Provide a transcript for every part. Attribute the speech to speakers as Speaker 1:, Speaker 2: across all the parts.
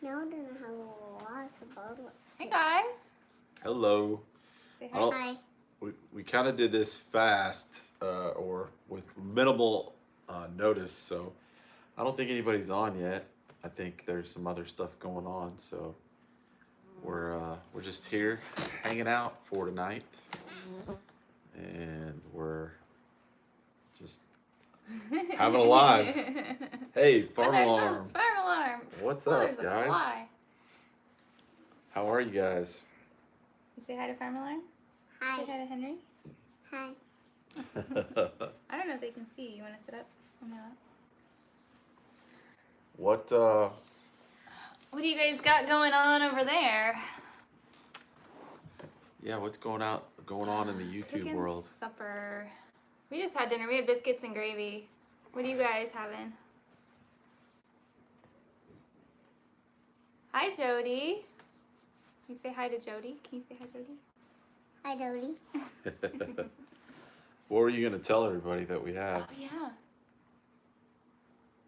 Speaker 1: No, I don't have lots of bottle.
Speaker 2: Hey guys.
Speaker 3: Hello.
Speaker 2: Say hi.
Speaker 1: Hi.
Speaker 3: We kind of did this fast or with minimal notice, so I don't think anybody's on yet. I think there's some other stuff going on, so we're just here hanging out for tonight, and we're just having a live. Hey, farm alarm!
Speaker 2: Farm alarm.
Speaker 3: What's
Speaker 2: Oh,
Speaker 3: up,
Speaker 2: there's a
Speaker 3: guys?
Speaker 2: fly.
Speaker 3: How are you guys?
Speaker 2: You say hi to farm alarm.
Speaker 1: Hi.
Speaker 2: Say hi to Henry.
Speaker 1: Hi.
Speaker 2: I don't know if they can see. You want to sit up on my lap?
Speaker 3: What
Speaker 2: What do you guys got going on over there?
Speaker 3: Yeah, what's going on in the YouTube
Speaker 2: Cooking
Speaker 3: world?
Speaker 2: supper. We just had dinner. We had biscuits and gravy. What are you guys having? Hi, Jody. Can you say hi to Jody? Can you say hi, Jody?
Speaker 1: Hi, Dodie.
Speaker 3: What were you gonna tell everybody that we have?
Speaker 2: Oh yeah.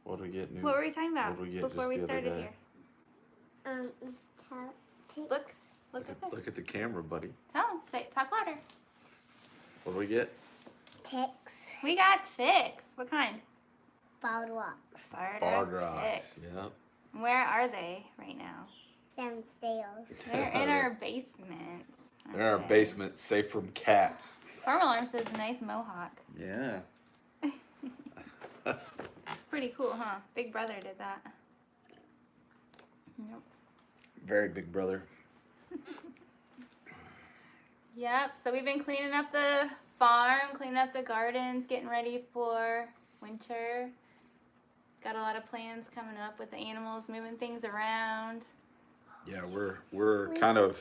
Speaker 3: What did we get new?
Speaker 2: What were we talking about
Speaker 3: What did we get
Speaker 2: before
Speaker 3: just
Speaker 2: we
Speaker 3: the other
Speaker 2: started
Speaker 3: day?
Speaker 2: here? Look
Speaker 3: Look
Speaker 2: up there.
Speaker 3: at the camera, buddy.
Speaker 2: Tell them. Talk louder.
Speaker 3: What did we get?
Speaker 1: Ticks.
Speaker 2: We got chicks. What kind?
Speaker 1: Bald rocks.
Speaker 3: Barred rocks.
Speaker 2: Chicks.
Speaker 3: Yep.
Speaker 2: Where are they right now?
Speaker 1: Downstairs.
Speaker 2: They're in our basement.
Speaker 3: They're in our basement, safe from cats.
Speaker 2: Farm alarm says nice mohawk.
Speaker 3: Yeah.
Speaker 2: It's pretty cool, huh? Big brother did that. Yep.
Speaker 3: Very big brother.
Speaker 2: Yep. So we've been cleaning up the farm, cleaning up the gardens, getting ready for winter. Got a lot of plans coming up with the animals, moving things around.
Speaker 3: Yeah, we're kind of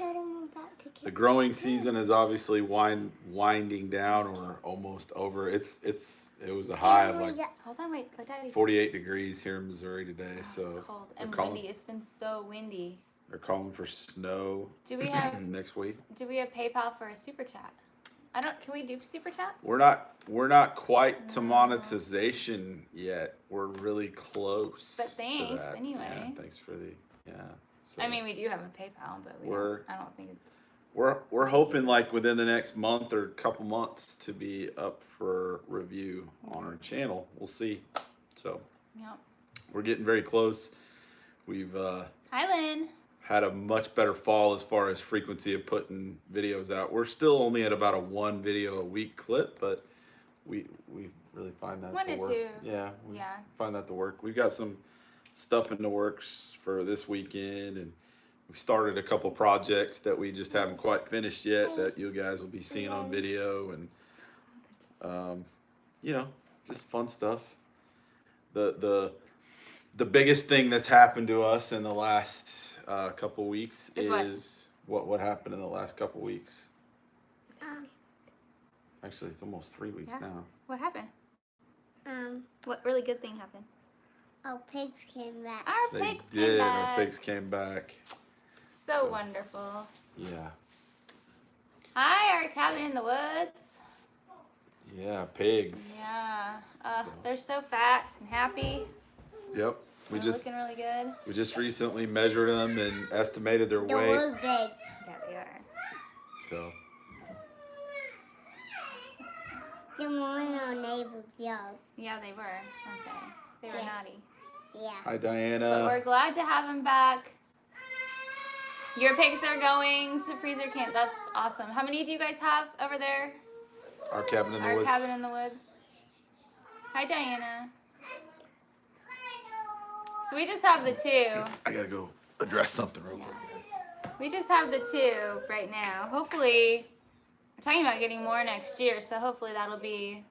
Speaker 3: the growing season is obviously winding down or almost over. It was a high of like
Speaker 2: Hold on, wait, let Daddy.
Speaker 3: 48 degrees here in Missouri today,
Speaker 2: Oh,
Speaker 3: so
Speaker 2: it's cold
Speaker 3: they're
Speaker 2: and
Speaker 3: calling-
Speaker 2: windy. It's been so windy.
Speaker 3: they're calling for snow.
Speaker 2: Do we have
Speaker 3: next week?
Speaker 2: Do we have PayPal for a super chat? Can we do super chat?
Speaker 3: We're not quite to monetization yet. We're really close.
Speaker 2: But thanks
Speaker 3: to that.
Speaker 2: anyway.
Speaker 3: Yeah, thanks for the So
Speaker 2: I mean, we do have a PayPal, but I don't think it's.
Speaker 3: we're hoping like within the next month or couple months to be up for review on our channel. We'll see. So
Speaker 2: Yep.
Speaker 3: we're getting very close. We've
Speaker 2: Hi, Lynn.
Speaker 3: had a much better fall as far as frequency of putting videos out. We're still only at about a 1 video a week clip, but we really find that
Speaker 2: 1
Speaker 3: to
Speaker 2: to
Speaker 3: work.
Speaker 2: 2.
Speaker 3: Yeah, we
Speaker 2: Yeah.
Speaker 3: find that to work. We've got some stuff in the works for this weekend, and we've started a couple projects that we just haven't quite finished yet that you guys will be seeing on video, and just fun stuff. The biggest thing that's happened to us in the last couple weeks is what happened in the last couple weeks. Actually, it's almost 3 weeks now.
Speaker 2: What happened? What really good thing happened?
Speaker 1: Oh, pigs came back.
Speaker 2: Our
Speaker 3: They
Speaker 2: pigs
Speaker 3: did.
Speaker 2: came back.
Speaker 3: Our pigs came back.
Speaker 2: So wonderful.
Speaker 3: Yeah.
Speaker 2: Hi, our cabin in the woods.
Speaker 3: Yeah, pigs.
Speaker 2: Yeah.
Speaker 3: So-
Speaker 2: They're so fat and happy.
Speaker 3: Yep.
Speaker 2: They're looking really good.
Speaker 3: We just recently measured them and estimated their
Speaker 1: They
Speaker 3: weight.
Speaker 1: were big.
Speaker 2: Yeah, they are.
Speaker 3: So
Speaker 1: They're more in our neighbor's yard.
Speaker 2: Yeah, they were. Okay. They were naughty.
Speaker 1: Yeah.
Speaker 3: hi,
Speaker 2: But
Speaker 3: Diana.
Speaker 2: we're glad to have them back. Your pigs are going to freezer camp. That's awesome. How many do you guys have over there?
Speaker 3: Our cabin in the
Speaker 2: Our
Speaker 3: woods.
Speaker 2: cabin in the woods. Hi, Diana. So we just have the 2.
Speaker 3: I gotta go address something real quick.
Speaker 2: We just have the 2 right now. Hopefully, we're talking about getting more next year, so hopefully that'll be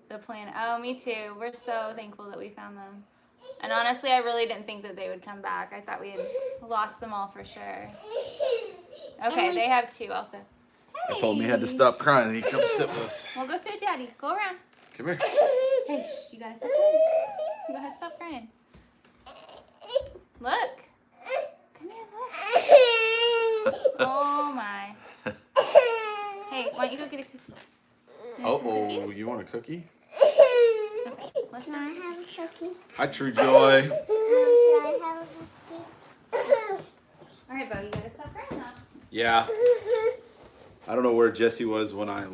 Speaker 2: the plan. Oh, me too. We're so thankful that we found them. And honestly, I really didn't think that they would come back. I thought we had lost them all for sure. Okay, they have 2 also.
Speaker 3: I told him he had to stop crying and he'd come sit with us.
Speaker 2: Well, go sit with Daddy. Go around.
Speaker 3: Come here.
Speaker 2: Hey, shh, you gotta sit down. You gotta stop crying. Look. Come here, look. Oh my. Hey, why don't you go get a cookie?
Speaker 3: Oh, you want a cookie?
Speaker 2: Let's
Speaker 1: Can I have a cookie?
Speaker 3: Hi, True Joy.
Speaker 1: Can I have a cookie?
Speaker 3: Yeah. I don't know where Jesse was when I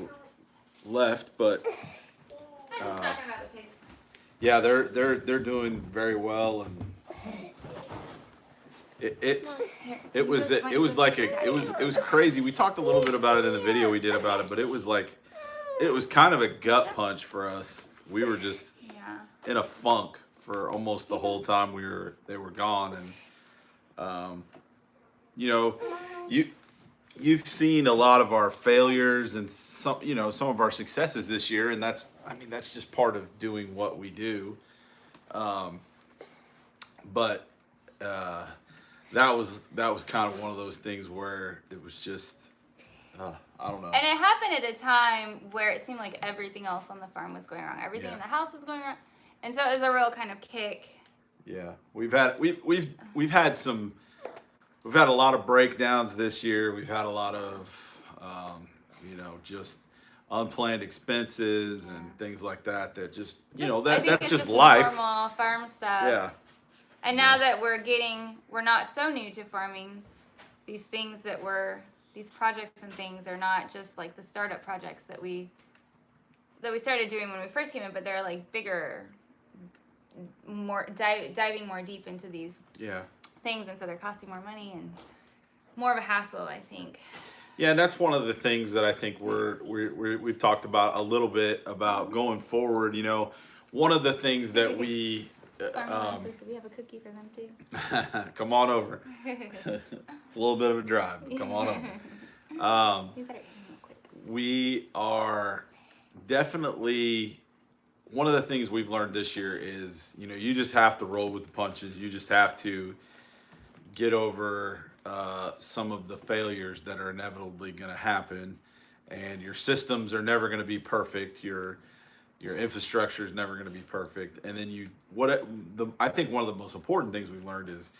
Speaker 3: left, but
Speaker 2: I'm just talking about the pigs.
Speaker 3: yeah, they're doing very well, and it was crazy. We talked a little bit about it in the video we did about it, but it was kind of a gut punch for us. We were just in a funk for almost the whole time they were gone, and you know, you've seen a lot of our failures and some of our successes this year, and that's just part of doing what we do. But that was kind of one of those things where it was just I don't know.
Speaker 2: And it happened at a time where it seemed like everything else on the farm was going wrong. Everything in the house was going wrong, and so it was a real kind of kick.
Speaker 3: Yeah, we've had a lot of breakdowns this year. We've had a lot of just unplanned expenses and things like that. That just that's just life.
Speaker 2: Normal farm stuff.
Speaker 3: Yeah.
Speaker 2: And now that we're not so new to farming, these projects and things are not just like the startup projects that we started doing when we first came in, but they're like bigger, more diving more deep into these things, and so they're costing more money and more of a hassle, I think.
Speaker 3: Yeah, and that's one of the things that I think we've talked about a little bit about going forward. One of the things that we
Speaker 2: we have a cookie for them too.
Speaker 3: Come on over. It's a little bit of a drive, but come on over.
Speaker 2: You better eat real quick.
Speaker 3: We are definitely, one of the things we've learned this year is, you just have to roll with the punches. You just have to get over some of the failures that are inevitably going to happen, and your systems are never going to be perfect. Your infrastructure is never going to be perfect. And then I think one of the most important things we've learned is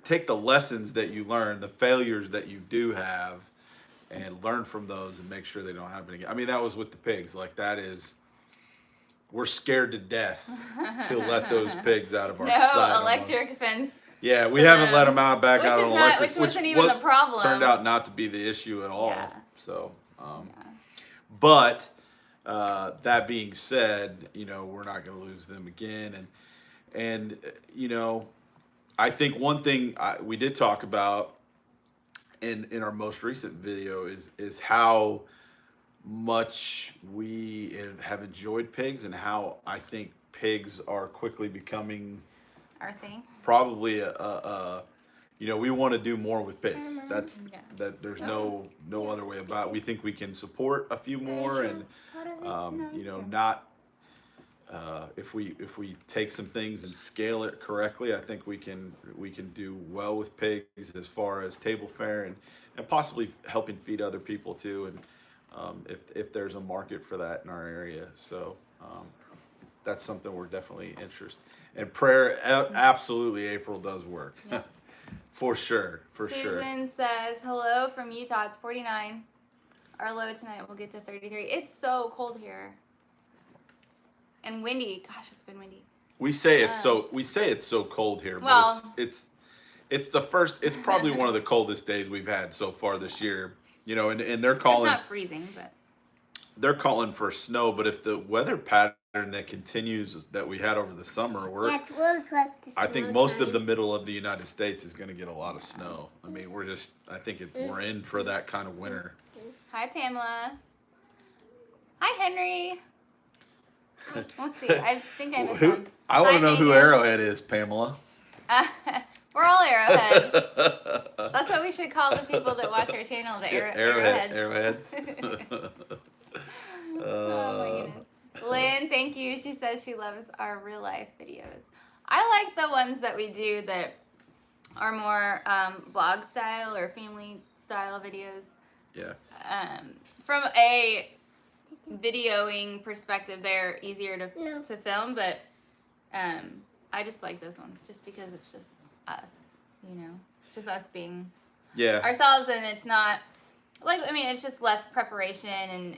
Speaker 3: take the lessons that you learn, the failures that you do have, and learn from those and make sure they don't happen again. I mean, that was with the pigs. Like, we're scared to death to let those pigs out of our sight.
Speaker 2: No electric fence.
Speaker 3: Yeah, we haven't let them out on electric,
Speaker 2: which wasn't even the problem.
Speaker 3: Turned out not to be the issue at all. Yeah. So, but that being said, we're not going to lose them again, and I think one thing we did talk about in our most recent video is how much we have enjoyed pigs, and how I think pigs are quickly becoming
Speaker 2: our thing.
Speaker 3: Probably we want to do more with pigs. There's no other way about it. We think we can support a few more, and not if we take some things and scale it correctly, I think we can do well with pigs as far as table fare and possibly helping feed other people too, and if there's a market for that in our area. So that's something we're definitely interested. And prayer, absolutely, April does work. Yeah. For sure.
Speaker 2: Susan says, hello from Utah. It's 49. Our low tonight will get to 33. It's so cold here. And windy. Gosh, it's been windy.
Speaker 3: We say it's so cold here, but it's probably one of the coldest days we've had so far this year. And they're calling.
Speaker 2: It's not freezing, but
Speaker 3: they're calling for snow. But if the weather pattern that continues that we had over the summer, I think most of the middle of the United States is going to get a lot of snow. I mean, we're in for that kind of winter.
Speaker 2: Hi, Pamela. Hi, Henry. Let's see. I think I missed one.
Speaker 3: I want to know who Arrowhead is, Pamela.
Speaker 2: We're all arrowheads. That's what we should call the people that watch our channel, the arrowheads. Oh my goodness. Lynn, thank you. She says she loves our real life videos. I like the ones that we do that are more vlog style or family style videos.
Speaker 3: Yeah.
Speaker 2: From a videoing perspective, they're easier to film, but I just like those ones just because it's just us, just us being ourselves, and it's not it's just less preparation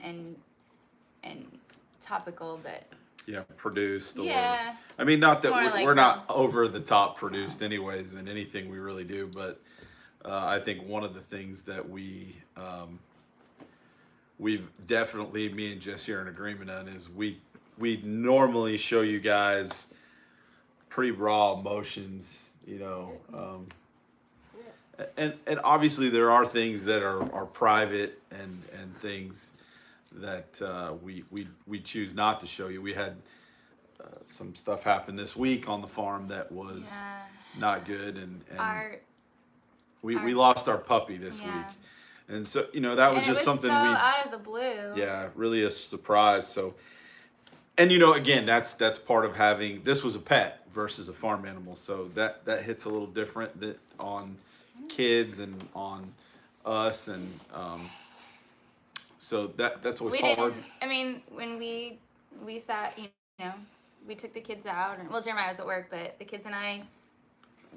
Speaker 2: and topical, but
Speaker 3: produced.
Speaker 2: Yeah.
Speaker 3: I mean, not that we're not over the top produced anyways in anything we really do, but I think one of the things that we've definitely, me and Jesse are in agreement on, is we normally show you guys pretty raw emotions, you know, and obviously there are things that are private and things that we choose not to show you. We had some stuff happen this week on the farm that was not good, and we lost our puppy this week, and so you know that was just something
Speaker 2: so
Speaker 3: we
Speaker 2: out of the blue.
Speaker 3: Yeah, really a surprise. So, and you know, again, that's part of having, this was a pet versus a farm animal, so that hits a little different that on kids and on us, and so that's always hard.
Speaker 2: I mean, when we sat, you know, we took the kids out, and well, Jeremiah was at work, but the kids and I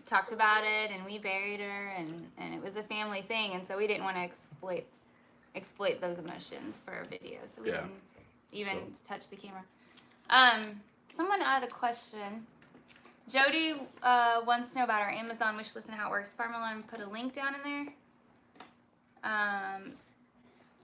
Speaker 2: talked about it, and we buried her, and it was a family thing, and so we didn't want to exploit those emotions for our video, so we didn't even touch the camera. Someone had a question. Jody wants to know about our Amazon wish list and how it works. Farm Alone put a link down in there.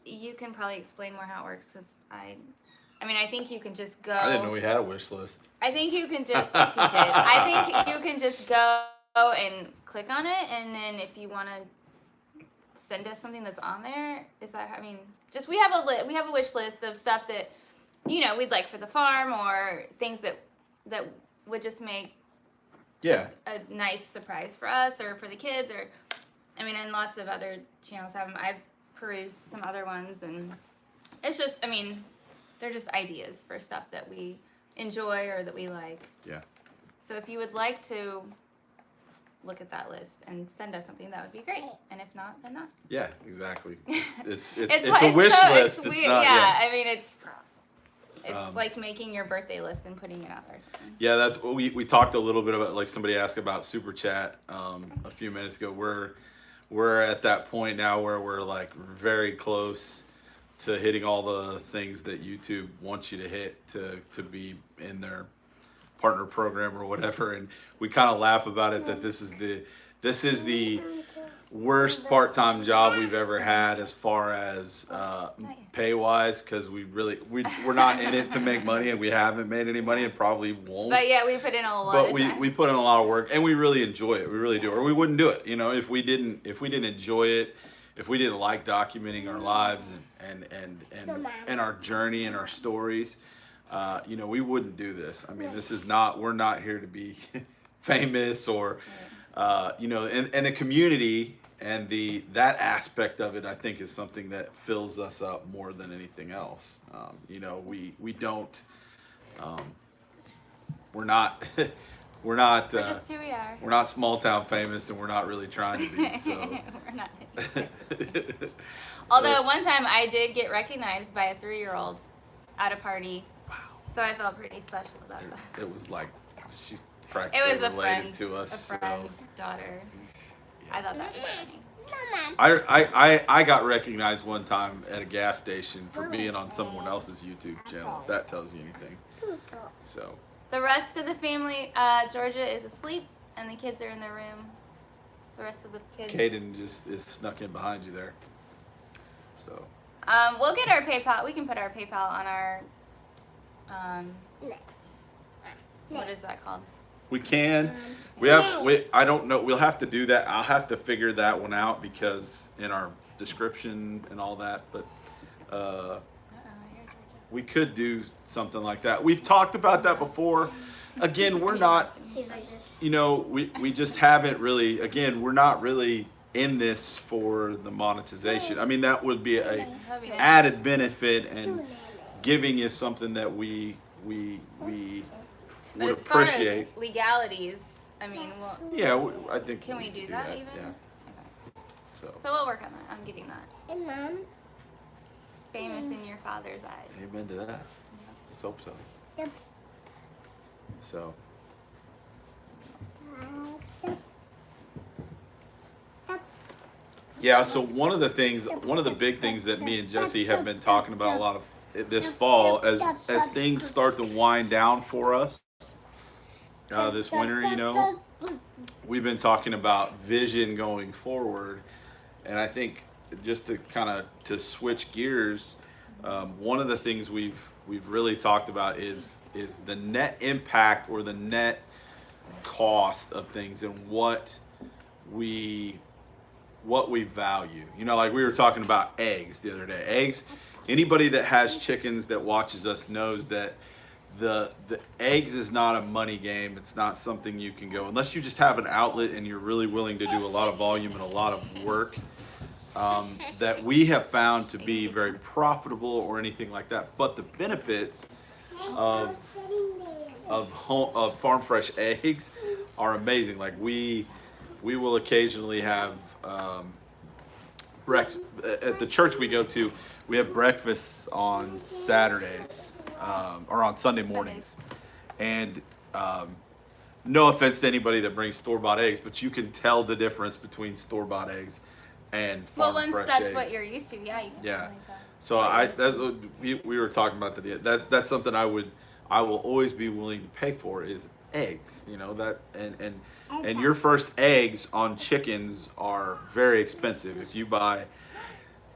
Speaker 2: You can probably explain more how it works, because I mean, I think you can just go.
Speaker 3: I didn't know we had a wish list.
Speaker 2: I think you can just, yes, you did. I think you can just go and click on it, and then if you want to send us something that's on there, I mean, just we have a wish list of stuff that, you know, we'd like for the farm, or things that would just make a nice surprise for us or for the kids, or I mean, and lots of other channels have them. I've perused some other ones, and it's just, I mean, they're just ideas for stuff that we enjoy or that we like.
Speaker 3: Yeah.
Speaker 2: So if you would like to look at that list and send us something, that would be great. And if not, then not.
Speaker 3: Yeah, exactly. It's a wish list. It's
Speaker 2: weird.
Speaker 3: not.
Speaker 2: Yeah, I mean, it's like making your birthday list and putting it out there.
Speaker 3: Yeah, that's what we talked a little bit about. Like somebody asked about Super Chat a few minutes ago. We're at that point now where we're like very close to hitting all the things that YouTube wants you to hit to be in their partner program or whatever, and we kind of laugh about it that this is the worst part-time job we've ever had as far as pay wise, because we're not in it to make money, and we haven't made any money and probably won't.
Speaker 2: But yeah, we put in a lot.
Speaker 3: But we put in a lot of work, and we really enjoy it. We really do, or we wouldn't do it. You know, if we didn't enjoy it, if we didn't like documenting our lives and our journey and our stories, you know, we wouldn't do this. I mean, we're not here to be famous or, you know, and the community and that aspect of it, I think, is something that fills us up more than anything else. You know, we don't, we're not, we're
Speaker 2: just who we are.
Speaker 3: We're not small town famous, and we're not really trying to be. So
Speaker 2: we're not. Although one time I did get recognized by a 3-year-old at a party.
Speaker 3: Wow.
Speaker 2: So I felt pretty special about that.
Speaker 3: It was like she's practically related to us.
Speaker 2: A friend's daughter. I thought that was funny.
Speaker 3: I got recognized one time at a gas station for being on someone else's YouTube channel, if that tells you anything. So
Speaker 2: the rest of the family, Georgia is asleep, and the kids are in their room. The rest of the kids.
Speaker 3: Caden just is snuck in behind you there. So.
Speaker 2: We'll get our PayPal. We can put our PayPal on our. What is that called?
Speaker 3: We can. I don't know. We'll have to do that. I'll have to figure that one out, because in our description and all that. But we could do something like that. We've talked about that before. Again, we're not. You know, we just haven't really. Again, we're not really in this for the monetization. I mean, that would be a added benefit, and giving is something that we would appreciate.
Speaker 2: But as far as legalities, I mean, well.
Speaker 3: Yeah, I think.
Speaker 2: Can we do that even?
Speaker 3: Yeah.
Speaker 2: Okay. So we'll work on that. I'm getting that.
Speaker 1: Hey, Mom.
Speaker 2: Famous in your father's eyes.
Speaker 3: Amen to that. Let's hope so.
Speaker 1: Yep.
Speaker 3: So. Yeah, so one of the big things that me and Jesse have been talking about a lot of this fall, as things start to wind down for us, this winter, you know, we've been talking about vision going forward, and I think just to kind of to switch gears, one of the things we've really talked about is the net impact or the net cost of things and what we value. You know, like we were talking about eggs the other day. Eggs, anybody that has chickens that watches us knows that the eggs is not a money game. It's not something you can go, unless you just have an outlet and you're really willing to do a lot of volume and a lot of work, that we have found to be very profitable or anything like that. But the benefits of farm fresh eggs are amazing. Like we will occasionally have breakfast at the church we go to. We have breakfasts on Saturdays, or on Sunday mornings, and no offense to anybody that brings store-bought eggs, but you can tell the difference between store-bought eggs and farm fresh eggs.
Speaker 2: Well, once that's what you're used to, yeah, you can definitely tell.
Speaker 3: So we were talking about that. That's something I will always be willing to pay for is eggs. You know that, and your first eggs on chickens are very expensive. If you buy,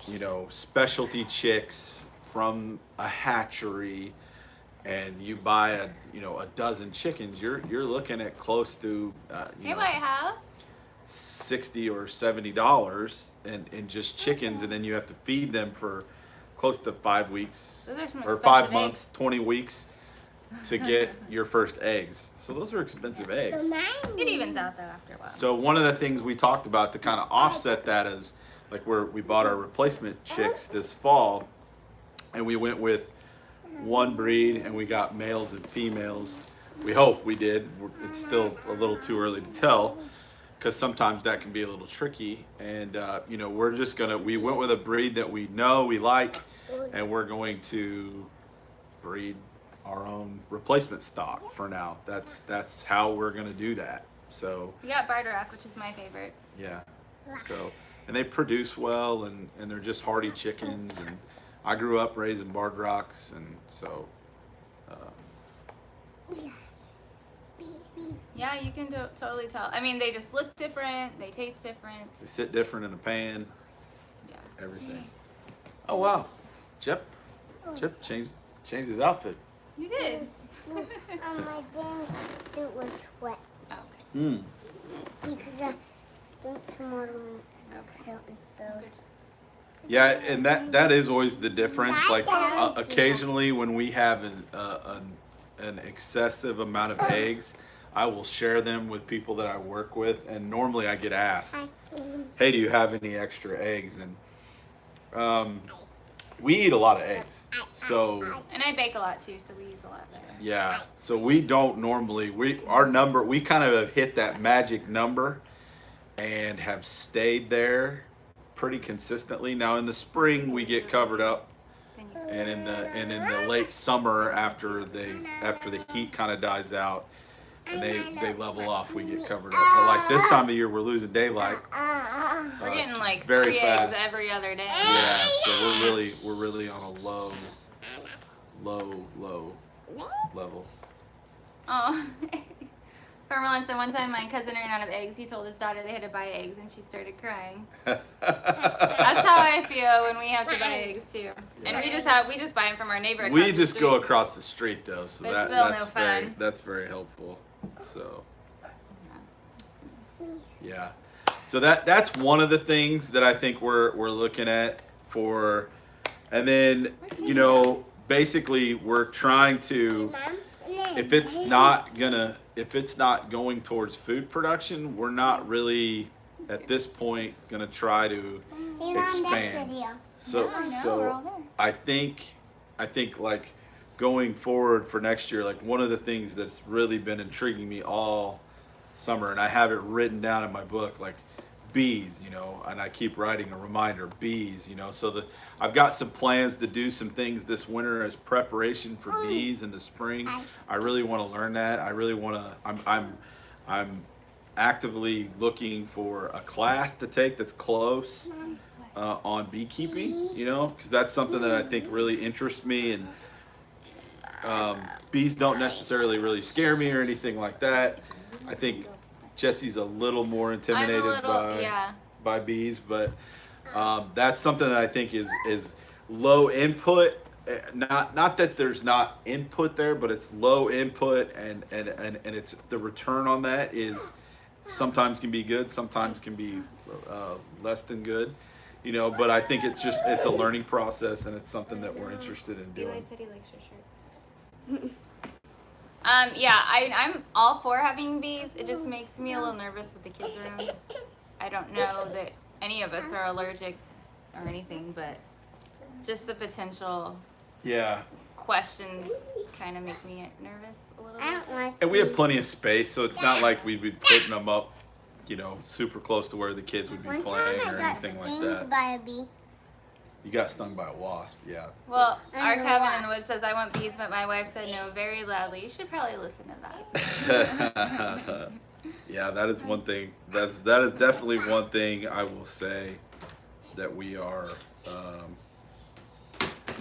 Speaker 3: you know, specialty chicks from a hatchery, and you buy a dozen chickens, you're looking at close to
Speaker 2: Hey, White House.
Speaker 3: $60 or $70 in just chickens, and then you have to feed them for close to 5 weeks
Speaker 2: Those are some
Speaker 3: or
Speaker 2: expensive
Speaker 3: 5 months,
Speaker 2: eggs.
Speaker 3: 20 weeks to get your first eggs. So those are expensive eggs.
Speaker 2: It evens out though after a while.
Speaker 3: So one of the things we talked about to kind of offset that is like we bought our replacement chicks this fall, and we went with one breed, and we got males and females. We hope we did. It's still a little too early to tell, because sometimes that can be a little tricky. And we went with a breed that we know we like, and we're going to breed our own replacement stock for now. That's how we're going to do that. So
Speaker 2: We got Barterock, which is my favorite.
Speaker 3: yeah. So, and they produce well, and they're just hardy chickens. And I grew up raising Barterocks, and so.
Speaker 2: Yeah, you can totally tell. I mean, they just look different. They taste different.
Speaker 3: They sit different in a pan.
Speaker 2: Yeah.
Speaker 3: Everything. Oh wow, Chip changed his outfit.
Speaker 2: You did.
Speaker 1: My dang suit was wet
Speaker 2: Oh, okay.
Speaker 1: because I think tomorrow it's out and spilled.
Speaker 2: Good.
Speaker 3: Yeah, and that is always the difference. Like occasionally when we have an excessive amount of eggs, I will share them with people that I work with, and normally I get asked, "Hey, do you have any extra eggs?" And we eat a lot of eggs, so
Speaker 2: And I bake a lot too, so we use a lot there.
Speaker 3: yeah. So we don't normally we kind of have hit that magic number and have stayed there pretty consistently. Now in the spring we get covered up,
Speaker 2: Then you
Speaker 3: and in the late summer after the heat kind of dies out and they level off, we get covered up. But like this time of year, we're losing daylight.
Speaker 2: We're getting like
Speaker 3: very
Speaker 2: 3
Speaker 3: fast.
Speaker 2: eggs every other day.
Speaker 3: Yeah, so we're really on a low level.
Speaker 2: Oh. Farmer said one time my cousin ran out of eggs. He told his daughter they had to buy eggs, and she started crying. That's how I feel when we have to buy eggs too. And we just buy them from our neighbor.
Speaker 3: We just go across the street though, so
Speaker 2: It's
Speaker 3: that's
Speaker 2: still no
Speaker 3: very
Speaker 2: fun.
Speaker 3: that's very helpful. So yeah, so that's one of the things that I think we're looking at for, and then basically we're trying to, if it's not going towards food production, we're not really at this point gonna try to expand. So
Speaker 2: Yeah, I know, we're
Speaker 3: so
Speaker 2: all there.
Speaker 3: I think like going forward for next year, like one of the things that's really been intriguing me all summer, and I have it written down in my book, like bees, and I keep writing a reminder, bees, so I've got some plans to do some things this winter as preparation for bees in the spring. I really want to learn that. I really want to, I'm actively looking for a class to take that's close on beekeeping, because that's something that I think really interests me, and Bees don't necessarily really scare me or anything like that. I think Jesse's a little more intimidated by bees, but that's something that I think is low input. Not that there's not input there, but it's low input, and it's the return on that is sometimes can be good, sometimes can be less than good, you know. But I think it's a learning process, and it's something that we're interested in doing.
Speaker 2: Eli said he likes your shirt. Yeah, I'm all for having bees. It just makes me a little nervous with the kids around. I don't know that any of us are allergic or anything, but just the potential questions kind of make me nervous a little bit.
Speaker 1: I don't like
Speaker 3: And we have
Speaker 1: bees.
Speaker 3: plenty of space, so it's not like we'd be putting them up, you know, super close to where the kids would be
Speaker 1: One
Speaker 3: playing
Speaker 1: time
Speaker 3: or
Speaker 1: I got
Speaker 3: anything like
Speaker 1: stung
Speaker 3: that.
Speaker 1: by a bee.
Speaker 3: You got stung by a wasp, yeah.
Speaker 2: Well, our
Speaker 1: I'm
Speaker 2: cabin in the
Speaker 1: lost.
Speaker 2: woods says I want bees, but my wife said no very loudly. You should probably listen to that.
Speaker 3: Yeah, that is one thing. That is definitely one thing I will say that we are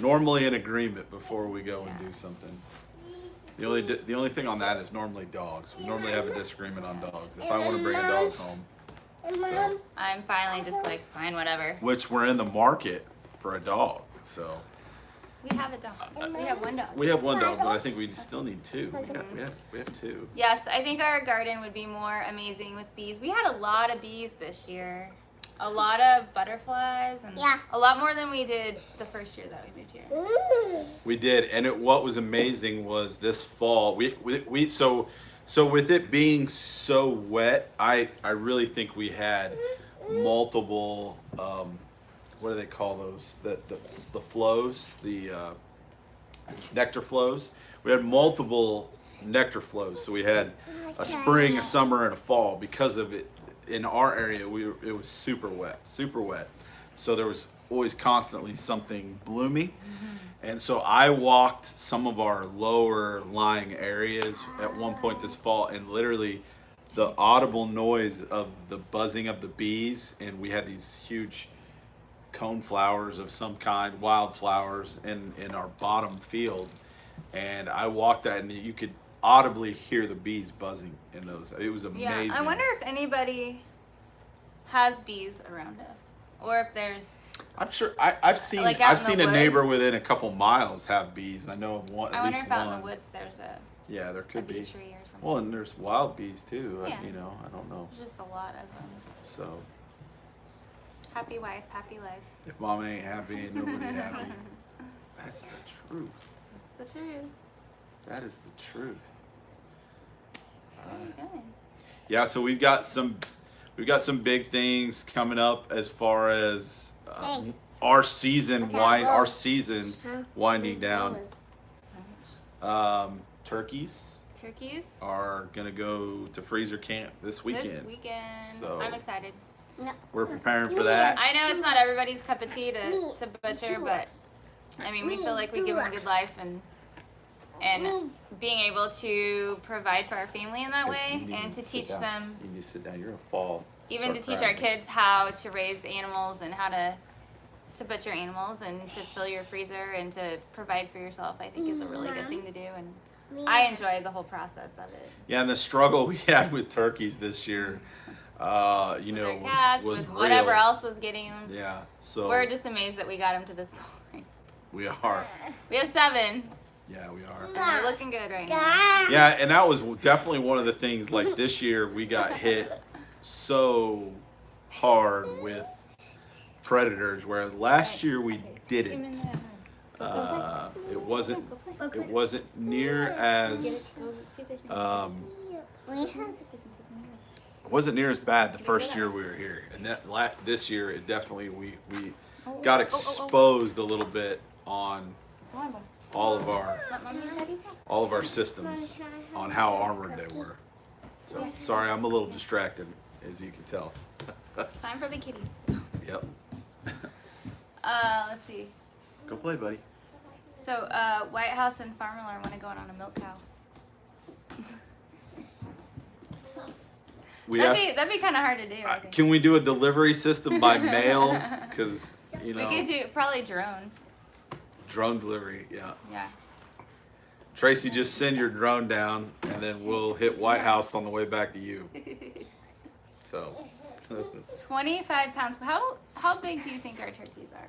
Speaker 3: normally in agreement before we go and do something. The only thing on that is normally dogs. We normally have a disagreement on dogs. If I want to bring a dog home, so
Speaker 2: I'm finally just like, fine, whatever.
Speaker 3: which we're in the market for a dog, so
Speaker 2: We have a dog. We have one dog.
Speaker 3: we have one dog, but I think we still need two. We have two.
Speaker 2: Yes, I think our garden would be more amazing with bees. We had a lot of bees this year. A lot of butterflies and a lot more than we did the first year that we moved here.
Speaker 3: We did, and what was amazing was this fall. So with it being so wet, I really think we had multiple. What do they call those? The flows, the nectar flows. We had multiple nectar flows. So we had a spring, a summer, and a fall because of it. In our area, it was super wet. So there was always constantly something blooming. And so I walked some of our lower lying areas at one point this fall, and literally the audible noise of the buzzing of the bees, and we had these huge cone flowers of some kind, wildflowers in our bottom field. And I walked that, and you could audibly hear the bees buzzing in those. It was amazing.
Speaker 2: Yeah, I wonder if anybody has bees around us, or if there's.
Speaker 3: I'm sure I've seen
Speaker 2: Like out
Speaker 3: I've
Speaker 2: in
Speaker 3: seen
Speaker 2: the
Speaker 3: a neighbor
Speaker 2: woods?
Speaker 3: within a couple miles have bees, and I know of one.
Speaker 2: I
Speaker 3: At
Speaker 2: wonder
Speaker 3: least
Speaker 2: if out
Speaker 3: one.
Speaker 2: in the woods there's a
Speaker 3: Yeah, there could
Speaker 2: bee
Speaker 3: be.
Speaker 2: tree or something.
Speaker 3: Well, and there's wild bees too.
Speaker 2: Yeah.
Speaker 3: You know, I don't know.
Speaker 2: There's just a lot of them.
Speaker 3: So
Speaker 2: Happy wife, happy life.
Speaker 3: if mama ain't happy, ain't nobody happy. That's the truth.
Speaker 2: That's the truth.
Speaker 3: That is the truth.
Speaker 2: Okay.
Speaker 3: Yeah, so we've got some big things coming up as far as our season winding down. Turkeys
Speaker 2: Turkeys
Speaker 3: are gonna go to freezer camp this weekend.
Speaker 2: this weekend.
Speaker 3: So-
Speaker 2: I'm excited.
Speaker 3: We're preparing for that.
Speaker 2: I know it's not everybody's cup of tea to butcher, but I mean, we feel like we give them a good life and being able to provide for our family in that way and to teach them,
Speaker 3: You need to sit down. You're gonna fall.
Speaker 2: even to teach our kids how to raise animals and how to butcher animals and to fill your freezer and to provide for yourself, I think is a really good thing to do, and I enjoy the whole process of it.
Speaker 3: Yeah, and the struggle we had with turkeys this year, you know,
Speaker 2: With our cats,
Speaker 3: was
Speaker 2: with
Speaker 3: real.
Speaker 2: whatever else was getting them.
Speaker 3: Yeah, so
Speaker 2: We're just amazed that we got them to this point.
Speaker 3: we are.
Speaker 2: We have 7,
Speaker 3: Yeah, we are.
Speaker 2: and they're looking good right now.
Speaker 3: Yeah, and that was definitely one of the things. Like this year, we got hit so hard with predators, whereas last year we didn't. It wasn't near as it wasn't near as bad the first year we were here, and this year it definitely we got exposed a little bit on all of our systems on how armored they were. So sorry, I'm a little distracted, as you can tell.
Speaker 2: Time for the kitties.
Speaker 3: Yep.
Speaker 2: Let's see.
Speaker 3: Go play, buddy.
Speaker 2: So, White House and Farm Alarm want to go on a milk cow. That'd be kind of hard to do. I think.
Speaker 3: Can we do a delivery system by mail? Because you know.
Speaker 2: We could do probably drone.
Speaker 3: Drone delivery, yeah.
Speaker 2: Yeah.
Speaker 3: Tracy, just send your drone down, and then we'll hit White House on the way back to you. So.
Speaker 2: 25 pounds. How big do you think our turkeys are?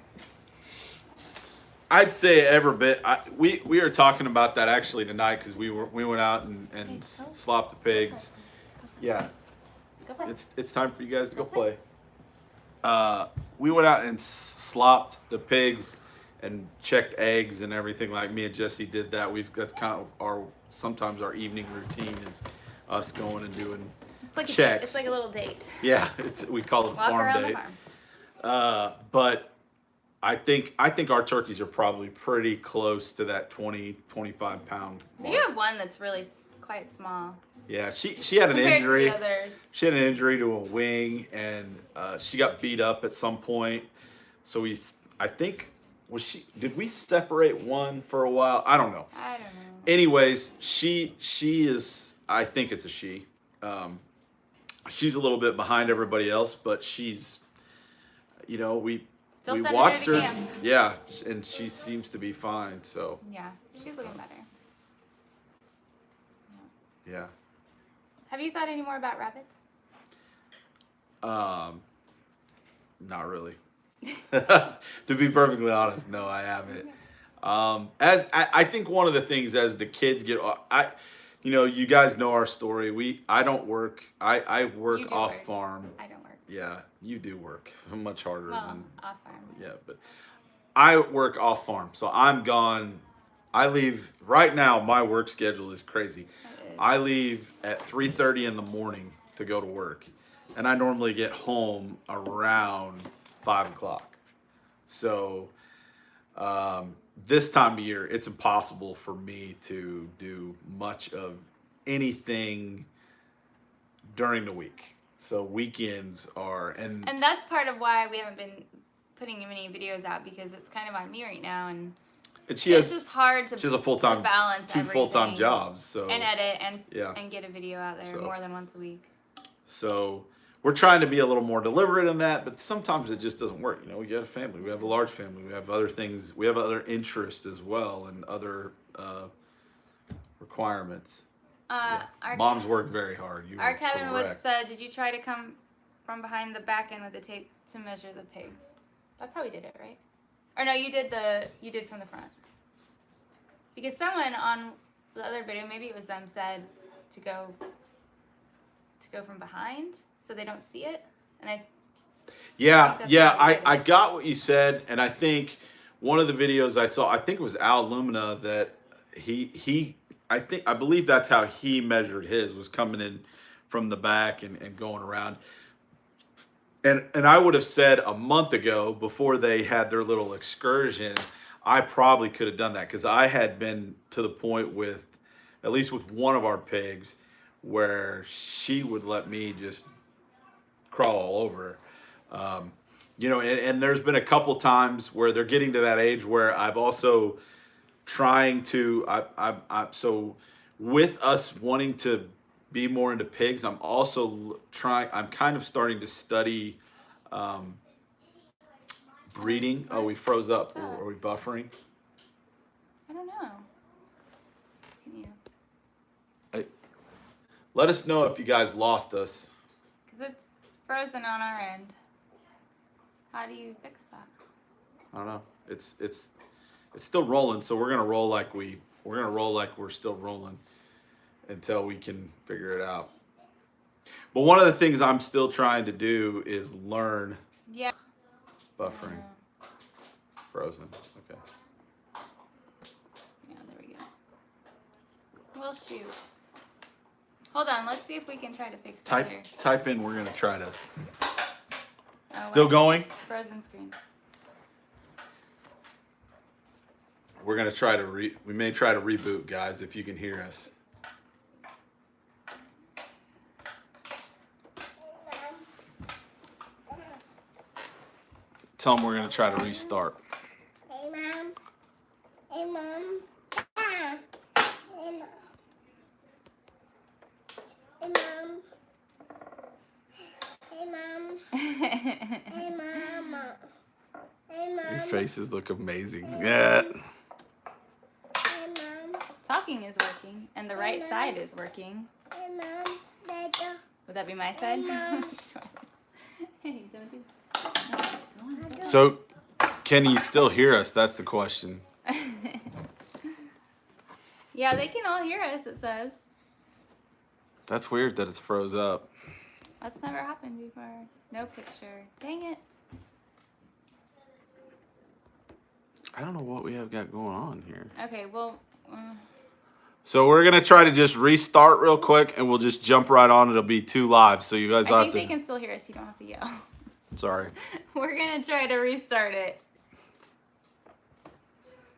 Speaker 3: I'd say every bit. We were talking about that actually tonight because we went out and slopped the pigs. Yeah,
Speaker 2: Go play.
Speaker 3: it's time for you guys to go play. We went out and slopped the pigs and checked eggs and everything. Like me and Jesse did that. That's kind of sometimes our evening routine is us going and doing checks.
Speaker 2: It's like a little date.
Speaker 3: Yeah, we call it a
Speaker 2: Walk
Speaker 3: farm
Speaker 2: around
Speaker 3: date.
Speaker 2: the farm.
Speaker 3: But I think our turkeys are probably pretty close to that 20-25 pound mark.
Speaker 2: You have one that's really quite small.
Speaker 3: Yeah, she had an
Speaker 2: Compared
Speaker 3: injury.
Speaker 2: to the others.
Speaker 3: She had an injury to a wing, and she got beat up at some point. So did we separate one for a while? I don't know.
Speaker 2: I don't know.
Speaker 3: Anyways, she is, I think it's a she. She's a little bit behind everybody else, but she's, we watched her. Yeah, and she seems to be fine. So
Speaker 2: yeah, she's looking better.
Speaker 3: yeah.
Speaker 2: Have you thought any more about rabbits?
Speaker 3: Not really. To be perfectly honest, no, I haven't. I think one of the things as the kids get, you guys know our story. I don't work. I work off farm.
Speaker 2: I don't work.
Speaker 3: Yeah, you do work much harder than
Speaker 2: off farm.
Speaker 3: Yeah, but I work off farm, so I'm gone. I leave right now. My work schedule is crazy. I leave at 3:30 in the morning to go to work, and I normally get home around 5 o'clock. So this time of year, it's impossible for me to do much of anything during the week. So weekends are and
Speaker 2: that's part of why we haven't been putting many videos out, because it's kind of on me right now, and it's just hard to.
Speaker 3: She has a full-time
Speaker 2: balance
Speaker 3: two full-time jobs, so
Speaker 2: and edit and get a video out there more than once a week.
Speaker 3: So we're trying to be a little more deliberate in that, but sometimes it just doesn't work. We got a family, we have a large family, we have other things, we have other interests as well, and other requirements. Moms work very hard.
Speaker 2: Our Kevin Woods said, "Did you try to come from behind the back end with the tape to measure the pigs?" That's how we did it, right? Or no, you did from the front. Because someone on the other video, maybe it was them, said to go from behind so they don't see it. And I got
Speaker 3: what you said, and I think one of the videos I saw, I think it was Al Lumina, that I believe that's how he measured his, was coming in from the back and going around. And I would have said a month ago, before they had their little excursion, I probably could have done that, because I had been to the point with, at least with one of our pigs, where she would let me just crawl all over her. And there's been a couple times where they're getting to that age where I've also trying to, so with us wanting to be more into pigs, I'm also I'm kind of starting to study breeding. Oh, we froze up. Are we buffering?
Speaker 2: I don't know. Can you?
Speaker 3: Let us know if you guys lost us.
Speaker 2: Because it's frozen on our end. How do you fix that?
Speaker 3: I don't know. It's still rolling, so we're gonna roll like we're still rolling until we can figure it out. But one of the things I'm still trying to do is learn.
Speaker 2: Yeah.
Speaker 3: Buffering. Frozen. Okay.
Speaker 2: Yeah, there we go. We'll shoot. Hold on, let's see if we can try to fix that here.
Speaker 3: Type in, we're gonna try to.
Speaker 2: Oh,
Speaker 3: Still going?
Speaker 2: Frozen screen.
Speaker 3: We're gonna try to we may try to reboot, guys, if you can hear us. Tell them we're gonna try to restart.
Speaker 1: Hey, Mom. Hey, Mom. Ah. Hey, Mom. Hey, Mom. Hey, Mom. Hey, Mama. Hey, Mom.
Speaker 3: Your faces look amazing. Yeah.
Speaker 1: Hey, Mom.
Speaker 2: Talk talking is working, and the right side is working.
Speaker 1: Hey, Mom, Dada.
Speaker 2: Would that be my side? Hey, don't do. Go on.
Speaker 3: So, can you still hear us? That's the question.
Speaker 2: Yeah, they can all hear us, it says.
Speaker 3: That's weird that it's froze up.
Speaker 2: That's never happened before. No picture. Dang it.
Speaker 3: I don't know what we have got going on here.
Speaker 2: Okay, well.
Speaker 3: So we're gonna try to just restart real quick, and we'll just jump right on. It'll be 2 live, so you guys
Speaker 2: I
Speaker 3: have
Speaker 2: think
Speaker 3: to.
Speaker 2: they can still hear us. You don't have to yell.
Speaker 3: Sorry.
Speaker 2: We're gonna try to restart it.